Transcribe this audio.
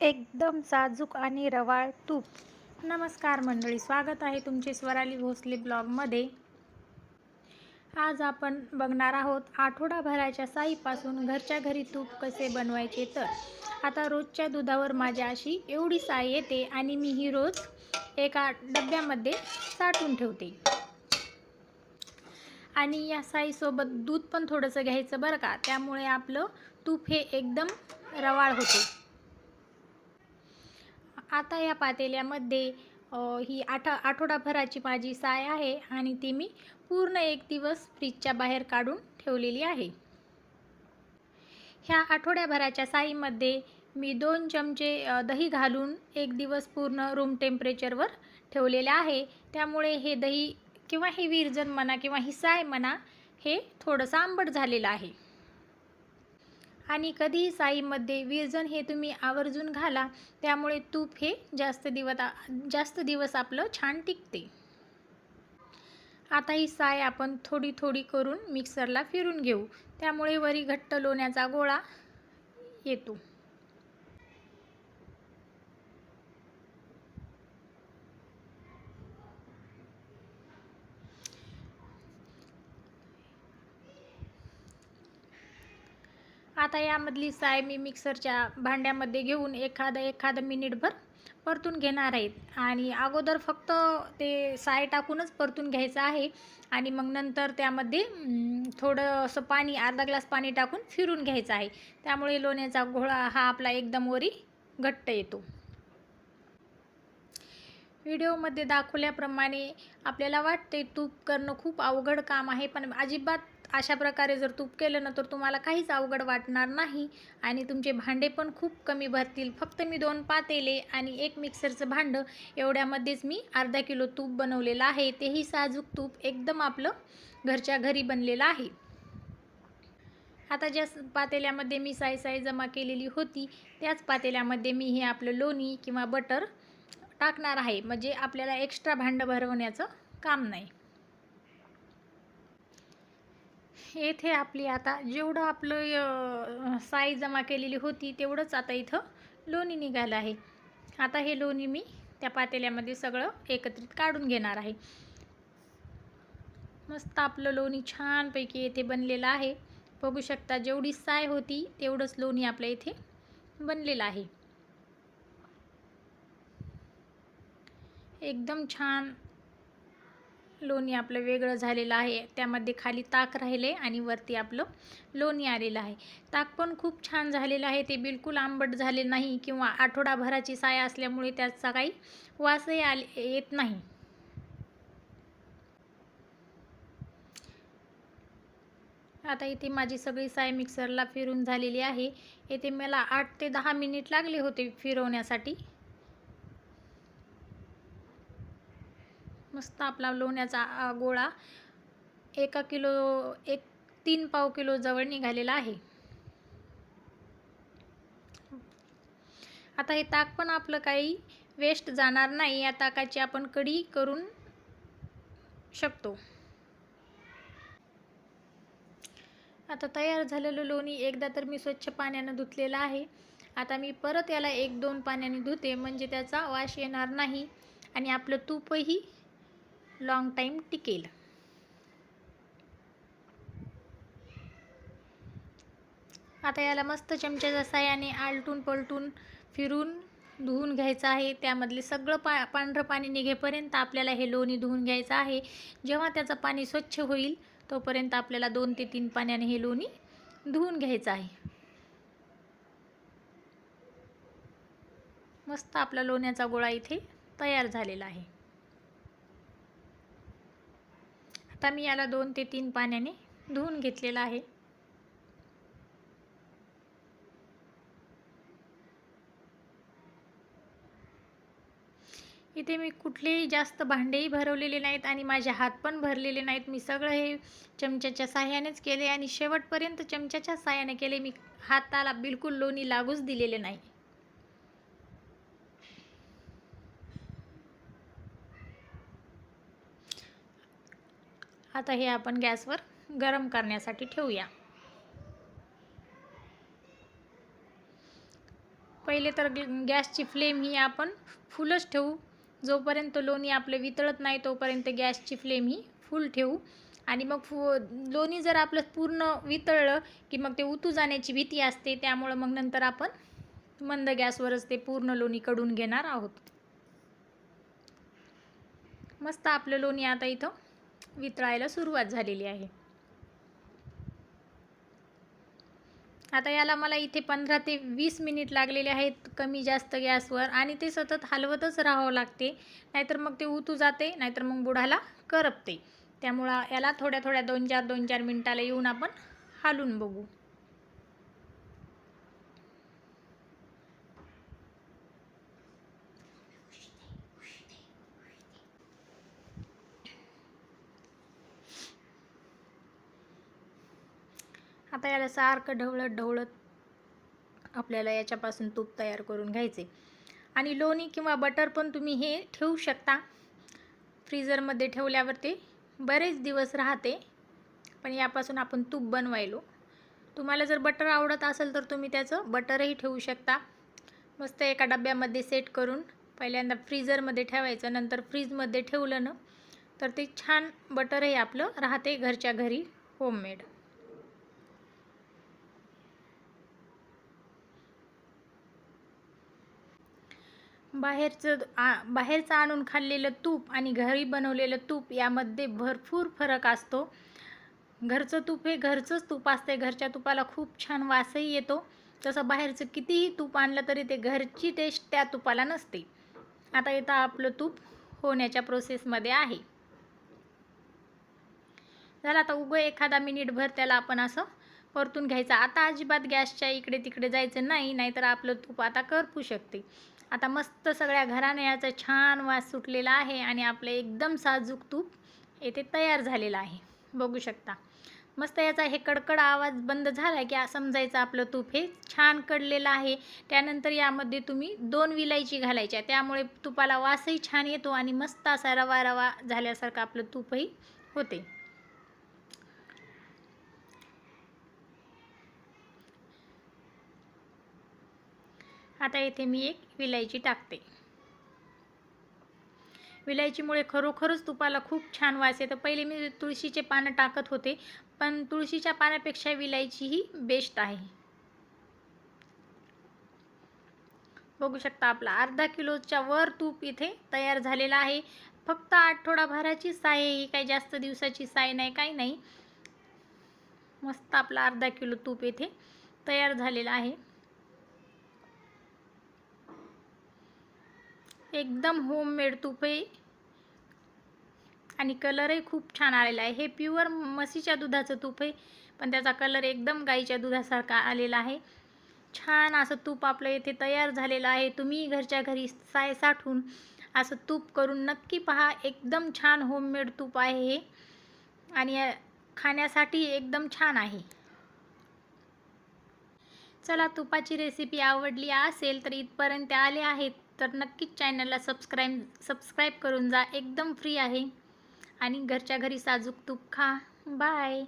एकदम साजूक आणि रवाळ तूप. नमस्कार मंडळी, स्वागत आहे तुमचे स्वराली भोसले ब्लॉगमध्ये. आज आपण बघणार आहोत आठवडाभराच्या साईपासून घरच्या घरी तूप कसे बनवायचे. तर आता रोजच्या दुधावर माझ्या अशी एवढी साई येते आणि मी ही रोज एका डब्यामध्ये साठवून ठेवते. आणि या साईसोबत दूध पण थोडंसं घ्यायचं बरं का, त्यामुळे आपलं तूप हे एकदम रवाळ होते. आता या पातेल्यामध्ये ही आठवडाभराची माझी साय आहे आणि ती मी पूर्ण एक दिवस फ्रीजच्या बाहेर काढून ठेवलेली आहे. ह्या आठवड्याभराच्या साईमध्ये मी 2 चमचे दही घालून एक दिवस पूर्ण रूम टेम्परेचरवर ठेवलेले आहे. त्यामुळे हे दही किंवा हे विरजण म्हणा किंवा ही साय म्हणा, हे थोडंसं आंबट झालेलं आहे. आणि कधीही साईमध्ये विरजण हे तुम्ही आवर्जून घाला, त्यामुळे तूप हे जास्त दिवस आपलं छान टिकते. आता ही साय आपण थोडी थोडी करून मिक्सरला फिरून घेऊ, त्यामुळे वरी घट्ट लोण्याचा गोळा येतो. आता यामधली साय मी मिक्सरच्या भांड्यामध्ये घेऊन एखादं मिनिटभर परतून घेणार आहेत. आणि अगोदर फक्त ते साय टाकूनच परतून घ्यायचं आहे आणि मग नंतर त्यामध्ये थोडंसं पाणी, अर्धा ग्लास पाणी टाकून फिरून घ्यायचं आहे. त्यामुळे लोण्याचा गोळा हा आपला एकदम वरी घट्ट येतो. व्हिडिओमध्ये दाखवल्याप्रमाणे आपल्याला वाटते तूप करणं खूप अवघड काम आहे, पण अजिबात अशा प्रकारे जर तूप केलं ना तर तुम्हाला काहीच अवघड वाटणार नाही आणि तुमचे भांडे पण खूप कमी भरतील. फक्त मी 2 पातेले आणि 1 मिक्सरचं भांडं एवढ्यामध्येच मी अर्धा किलो तूप बनवलेलं आहे. तेही साजूक तूप, एकदम आपलं घरच्या घरी बनलेलं आहे. आता ज्या पातेल्यामध्ये मी साय जमा केलेली होती त्याच पातेल्यामध्ये मी हे आपलं लोणी किंवा बटर टाकणार आहे, म्हणजे आपल्याला एक्स्ट्रा भांडं भरवण्याचं काम नाही. येथे आपली आता जेवढं आपलं साय जमा केलेली होती तेवढंच आता इथं लोणी निघालं आहे. आता हे लोणी मी त्या पातेल्यामध्ये सगळं एकत्रित काढून घेणार आहे. मस्त आपलं लोणी छानपैकी येथे बनलेलं आहे. बघू शकता, जेवढी साय होती तेवढंच लोणी आपल्या इथे बनलेलं आहे. एकदम छान लोणी आपलं वेगळं झालेलं आहे. त्यामध्ये खाली ताक राहिले आणि वरती आपलं लोणी आलेलं आहे. ताक पण खूप छान झालेलं आहे. ते बिलकुल आंबट झाले नाही किंवा आठवडाभराची साय असल्यामुळे त्याचा काही वासही येत नाही. आता इथे माझी सगळी साय मिक्सरला फिरून झालेली आहे. येथे मला 8 ते 10 मिनिट लागले होते फिरवण्यासाठी. मस्त आपला लोण्याचा गोळा 3 पाव किलो जवळ निघालेला आहे. आता हे ताक पण आपलं काही वेस्ट जाणार नाही. या ताकाची आपण कढी करून शकतो. आता तयार झालेलं लोणी एकदा तर मी स्वच्छ पाण्यानं धुतलेलं आहे. आता मी परत याला 1-2 पाण्याने धुते, म्हणजे त्याचा वास येणार नाही आणि आपलं तूपही लॉंग टाईम टिकेल. आता याला मस्त चमच्याच्या साहाय्याने आलटून पलटून फिरून धुवून घ्यायचं आहे. त्यामधले सगळं पांढरं पाणी निघेपर्यंत आपल्याला हे लोणी धुवून घ्यायचं आहे. जेव्हा त्याचं पाणी स्वच्छ होईल तोपर्यंत आपल्याला 2 ते 3 पाण्याने हे लोणी धुवून घ्यायचं आहे. मस्त आपला लोण्याचा गोळा इथे तयार झालेला आहे. आता मी याला 2 ते 3 पाण्याने धुवून घेतलेला आहे. इथे मी कुठलेही जास्त भांडेही भरवलेले नाहीत आणि माझे हात पण भरलेले नाहीत. मी सगळं हे चमच्याच्या साहाय्यानेच केले आणि शेवटपर्यंत चमच्याच्या साहाय्याने केले. मी हाताला बिलकुल लोणी लागूच दिलेले नाही. आता हे आपण गॅसवर गरम करण्यासाठी ठेवूया. पहिले तर गॅसची फ्लेम ही आपण फुलच ठेवू. जोपर्यंत लोणी आपलं वितळत नाही तोपर्यंत गॅसची फ्लेम ही फुल ठेवू. आणि मग लोणी जर आपलं पूर्ण वितळलं की मग ते उतू जाण्याची भीती असते. त्यामुळं मग नंतर आपण मंद गॅसवरच ते पूर्ण लोणी कडून घेणार आहोत. मस्त आपलं लोणी आता इथं वितळायला सुरुवात झालेली आहे. आता याला मला इथे 15 ते 20 मिनिट लागलेले आहेत कमी जास्त गॅसवर. आणि ते सतत हलवतच राहावं लागते, नाहीतर मग ते उतू जाते, नाहीतर मग बुडाला करपते. त्यामुळं याला थोड्या थोड्या 2-4 मिनिटाला येऊन आपण हलवून बघू. आता याला सारखं ढवळत आपल्याला याच्यापासून तूप तयार करून घ्यायचे. आणि लोणी किंवा बटर पण तुम्ही हे ठेवू शकता. फ्रीजरमध्ये ठेवल्यावर ते बरेच दिवस राहते. पण यापासून आपण तूप बनवायलो. तुम्हाला जर बटर आवडत असेल तर तुम्ही त्याचं बटरही ठेवू शकता. मस्त एका डब्यामध्ये सेट करून पहिल्यांदा फ्रीजरमध्ये ठेवायचं. नंतर फ्रीजमध्ये ठेवलं ना तर ते छान बटरही आपलं राहते घरच्या घरी होममेड. बाहेरचं आणून खाल्लेलं तूप आणि घरी बनवलेलं तूप यामध्ये भरपूर फरक असतो. घरचं तूप हे घरचंच तूप असते. घरच्या तुपाला खूप छान वासही येतो. तसं बाहेरचं कितीही तूप आणलं तरी ते घरची टेस्ट त्या तुपाला नसते. आता इथं आपलं तूप होण्याच्या प्रोसेसमध्ये आहे. झालं आता उगं एखादा मिनिटभर त्याला आपण असं परतून घ्यायचं. आता अजिबात गॅसच्या इकडे तिकडे जायचं नाही, नाहीतर आपलं तूप आता करपू शकते. आता मस्त सगळ्या घराने याचा छान वास सुटलेला आहे आणि आपलं एकदम साजूक तूप येथे तयार झालेलं आहे. बघू शकता मस्त याचा हे कडकड आवाज बंद झाला की समजायचं आपलं तूप हे छान कडलेलं आहे. त्यानंतर यामध्ये तुम्ही 2 विलायची घालायच्या, त्यामुळे तुपाला वासही छान येतो आणि मस्त असा रवा रवा झाल्यासारखं आपलं तूपही होते. आता येथे मी एक विलायची टाकते. विलायचीमुळे खरोखरच तुपाला खूप छान वास येतो. पहिले मी तुळशीचे पानं टाकत होते, पण तुळशीच्या पानापेक्षा विलायची ही बेस्ट आहे. बघू शकता आपला अर्धा किलोच्या वर तूप इथे तयार झालेला आहे. फक्त आठवडाभराची साय, ही काही जास्त दिवसाची साय नाही, काही नाही. मस्त आपला अर्धा किलो तूप इथे तयार झालेला आहे. एकदम होममेड तूप आहे आणि कलरही खूप छान आलेला आहे. हे प्युअर म्हशीच्या दुधाचं तूप आहे, पण त्याचा कलर एकदम गाईच्या दुधासारखा आलेला आहे. छान असं तूप आपलं इथे तयार झालेलं आहे. तुम्ही घरच्या घरी साय साठवून असं तूप करून नक्की पहा. एकदम छान होममेड तूप आहे हे आणि खाण्यासाठी एकदम छान आहे. चला, तुपाची रेसिपी आवडली असेल तर इथपर्यंत आले आहेत तर नक्कीच चॅनलला सबस्क्राईब करून जा. एकदम फ्री आहे आणि घरच्या घरी साजूक तूप खा. बाय.